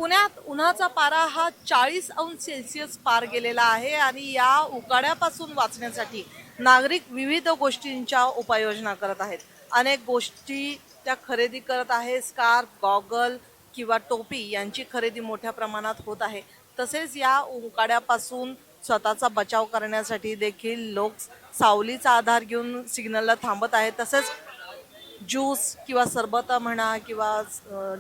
पुण्यात उन्हाचा पारा हा 40 अंश सेल्सिअस पार गेलेला आहे आणि या उकाड्यापासून वाचण्यासाठी नागरिक विविध गोष्टींच्या उपाययोजना करत आहेत. अनेक गोष्टी त्या खरेदी करत आहे. स्कार्फ, गॉगल किंवा टोपी यांची खरेदी मोठ्या प्रमाणात होत आहे. तसेच या उकाड्यापासून स्वतःचा बचाव करण्यासाठी देखील लोक सावलीचा आधार घेऊन सिग्नलला थांबत आहेत. तसेच ज्यूस किंवा सरबत म्हणा किंवा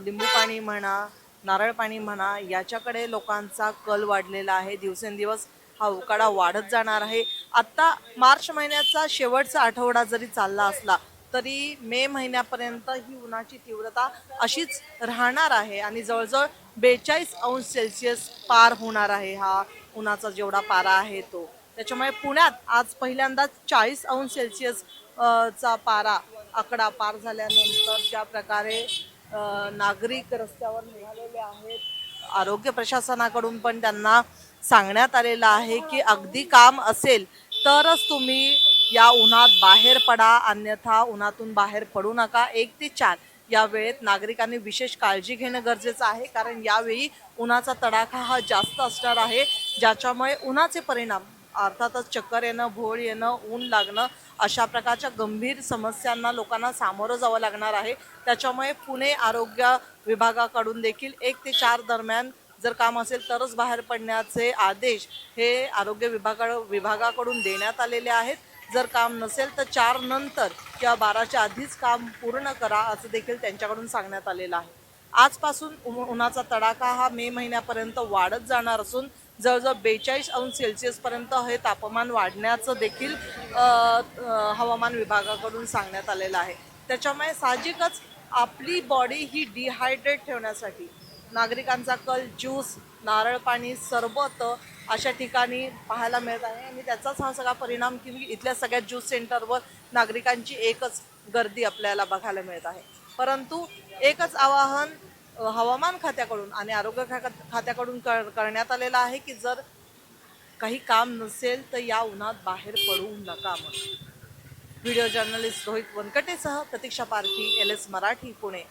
लिंबू पाणी म्हणा, नारळ पाणी म्हणा, याच्याकडे लोकांचा कल वाढलेला आहे. दिवसेंदिवस हा उकाडा वाढत जाणार आहे. आत्ता मार्च महिन्याचा शेवटचा आठवडा जरी चालला असला तरी मे महिन्यापर्यंत ही उन्हाची तीव्रता अशीच राहणार आहे आणि जवळजवळ 42 अंश सेल्सिअस पार होणार आहे हा उन्हाचा जेवढा पारा आहे तो. त्याच्यामुळे पुण्यात आज पहिल्यांदाच 40 अंश सेल्सिअस चा पारा आकडा पार झाल्यानंतर ज्या प्रकारे नागरिक रस्त्यावर निघालेले आहेत, आरोग्य प्रशासनाकडून पण त्यांना सांगण्यात आलेलं आहे की अगदी काम असेल तरच तुम्ही या उन्हात बाहेर पडा, अन्यथा उन्हातून बाहेर पडू नका. 1 ते 4 या वेळेत नागरिकांनी विशेष काळजी घेणं गरजेचं आहे, कारण यावेळी उन्हाचा तडाखा हा जास्त असणार आहे, ज्याच्यामुळे उन्हाचे परिणाम अर्थातच चक्कर येणं, भोळ येणं, ऊन लागणं अशा प्रकारच्या गंभीर समस्यांना लोकांना सामोरं जावं लागणार आहे. त्याच्यामुळे पुणे आरोग्य विभागाकडून देखील 1 ते 4 दरम्यान जर काम असेल तरच बाहेर पडण्याचे आदेश हे आरोग्य विभागाकडून देण्यात आलेले आहेत. जर काम नसेल तर 4 नंतर किंवा 12च्या आधीच काम पूर्ण करा असं देखील त्यांच्याकडून सांगण्यात आलेलं आहे. आजपासून उन्हाचा तडाखा हा मे महिन्यापर्यंत वाढत जाणार असून जवळजवळ 42 अंश सेल्सिअस पर्यंत हे तापमान वाढण्याचं देखील हवामान विभागाकडून सांगण्यात आलेलं आहे. त्याच्यामुळे साहजिकच आपली बॉडी ही डिहायड्रेट ठेवण्यासाठी नागरिकांचा कल ज्यूस, नारळ पाणी, सरबत अशा ठिकाणी पाहायला मिळत आहे आणि त्याचाच हा सगळा परिणाम की इथल्या सगळ्या ज्यूस सेंटरवर नागरिकांची एकच गर्दी आपल्याला बघायला मिळत आहे. परंतु एकच आवाहन हवामान खात्याकडून आणि आरोग्य खात्याकडून करण्यात आलेलं आहे की जर काही काम नसेल तर या उन्हात बाहेर पडू नका म्हणून. व्हिडिओ जर्नलिस्ट रोहित वनकटेसह प्रतीक्षा पारखी, LS मराठी, पुणे.